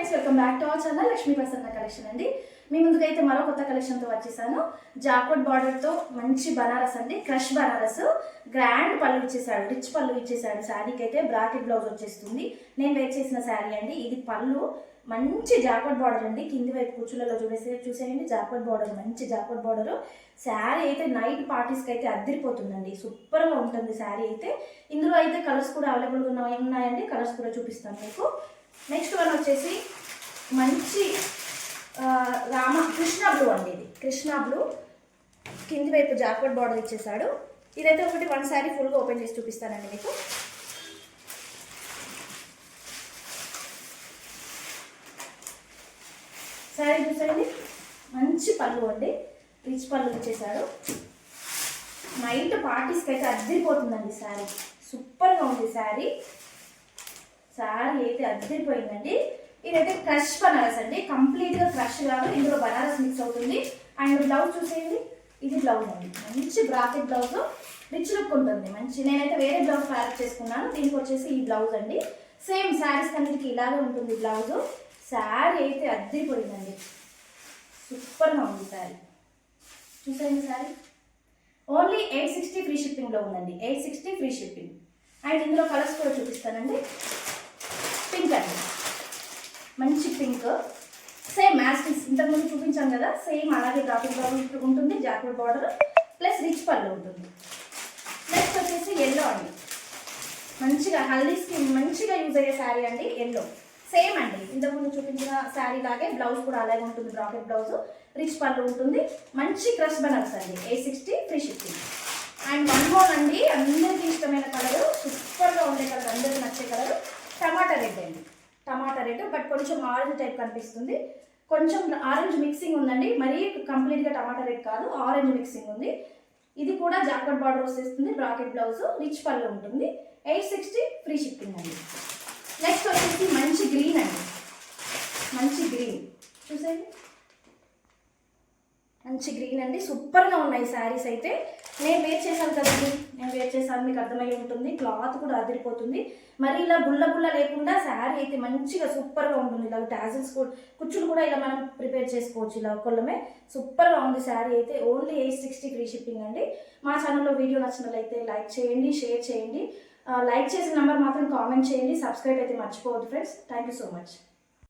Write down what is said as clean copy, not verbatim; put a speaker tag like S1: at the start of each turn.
S1: Friends, welcome back to our channel Lakshmi Prasanna collection అండి. మీ ముందుకైతే మరో కొత్త కలెక్షన్తో వచ్చేసాను. జాకోట్ బార్డర్తో మంచి బనారస్ అండి, క్రష్ బనారస్. గ్రాండ్ పళ్ళు ఇచ్చేసాడు, రిచ్ పళ్ళు ఇచ్చేసాడు. శారీకి అయితే బ్రాకెట్ బ్లౌజ్ వచ్చేస్తుంది. నేను వేర్ చేసిన శారీ అండి. ఇది పళ్ళు మంచి జాకోట్ బార్డర్ అండి. కింది వైపు కుచ్చులలో చూసేయండి జాకోట్ బార్డర్, మంచి జాకోట్ బార్డర్. శారీ అయితే నైట్ పార్టీస్కి అయితే అద్దరిపోతుందండి, సూపర్గా ఉంటుంది శారీ అయితే. ఇందులో అయితే కలర్స్ కూడా అవైలబుల్గా ఉన్నాయండి. కలర్స్ కూడా చూపిస్తాను మీకు. నెక్స్ట్ వన్ వచ్చేసి మంచి కృష్ణ బ్లూ అండి. ఇది కృష్ణ బ్లూ, కింది వైపు జాకోట్ బార్డర్ ఇచ్చేసాడు. ఇదైతే ఒకటి వన్ శారీ ఫుల్గా ఓపెన్ చేసి చూపిస్తానండి మీకు. శారీ చూసండి, మంచి పళ్ళు అండి, రిచ్ పళ్ళు ఇచ్చేసాడు. నైట్ పార్టీస్కి అయితే అద్దరిపోతుందండి శారీ, సూపర్గా ఉంది శారీ. శారీ అయితే అద్దరిపోయిందండి. ఇదైతే క్రష్ బనారస్ అండి, కంప్లీట్గా క్రష్ కాదు, ఇందులో బనారస్ మిక్స్ అవుతుంది. అండ్ బ్లౌజ్ చూసేయండి, ఇది బ్లౌజ్ అండి, మంచి బ్రాకెట్ బ్లౌజ్, రిచ్ లుక్ ఉంటుంది మంచి. నేనైతే వేరే బ్లౌజ్ తయారు చేసుకున్నాను. దీనికి వచ్చేసి ఈ బ్లౌజ్ అండి. సేమ్ శారీస్ అన్నిటికీ ఇలాగే ఉంటుంది బ్లౌజ్. శారీ అయితే అద్దరిపోయిందండి, సూపర్గా ఉంది శారీ. చూసేయండి శారీ. ఓన్లీ 860 ఫ్రీ షిప్పింగ్లో ఉందండి, 860 ఫ్రీ షిప్పింగ్. అండ్ ఇందులో కలర్స్ కూడా చూపిస్తానండి. పింక్ అండి, మంచి పింక్, సేమ్ మ్యాస్టిస్ ఇంతకుముందు చూపించాం కదా, సేమ్ అలాగే డ్రాపింగ్ బ్లౌజ్ ఉంటుంది, జాకెట్ బార్డర్ ప్లస్ రిచ్ పళ్ళు ఉంటుంది. నెక్స్ట్ వచ్చేసి ఎల్లో అండి, మంచిగా హల్దీస్కి మంచిగా యూజ్ అయ్యే శారీ అండి. ఎల్లో సేమ్ అండి, ఇంతకుముందు చూపించిన శారీ లాగే బ్లౌజ్ కూడా అలాగే ఉంటుంది, బ్రాకెట్ బ్లౌజ్, రిచ్ పళ్ళు ఉంటుంది. మంచి క్రష్ బనారస్ అండి, 860 free shipping. And one more అండి, అందరికీ ఇష్టమైన కలర్, సూపర్గా ఉండే కలర్, అందరికీ నచ్చే కలర్ టమాటా రెడ్ అండి. టమాటా రెడ్, బట్ కొంచెం ఆరెంజ్ టైప్ కనిపిస్తుంది, కొంచెం ఆరెంజ్ మిక్సింగ్ ఉందండి. మరీ కంప్లీట్గా టమాటా రెడ్ కాదు, ఆరెంజ్ మిక్సింగ్ ఉంది. ఇది కూడా జాకెట్ బార్డర్ వచ్చేస్తుంది, బ్రాకెట్ బ్లౌజ్, రిచ్ పళ్ళు ఉంటుంది. 860 ఫ్రీ షిప్పింగ్ అండి. నెక్స్ట్ వచ్చేసి మంచి గ్రీన్ అండి, మంచి గ్రీన్ చూసేయండి, మంచి గ్రీన్ అండి. సూపర్గా ఉన్నాయి శారీస్ అయితే. నేను వేర్ చేశాను కదండి, నేను వేర్ చేశాను, మీకు అర్థమయ్యి ఉంటుంది. క్లాత్ కూడా అదిరిపోతుంది. మరి ఇలా గుల్ల గుల్ల లేకుండా శారీ అయితే మంచిగా సూపర్గా ఉంటుంది. ఇలా టాజిల్స్ కూడా, కుచ్చులు కూడా ఇలా మనం ప్రిపేర్ చేసుకోవచ్చు, ఇలా కొల్లమే. సూపర్గా ఉంది శారీ అయితే. ఓన్లీ 860 ఫ్రీ షిప్పింగ్ అండి. మా ఛానల్లో వీడియో నచ్చినట్లయితే లైక్ చేయండి, షేర్ చేయండి. లైక్ చేసిన నెంబర్ మాత్రం కామెంట్ చేయండి. సబ్స్క్రైబ్ అయితే మర్చిపోవద్దు friends. Thank you so much.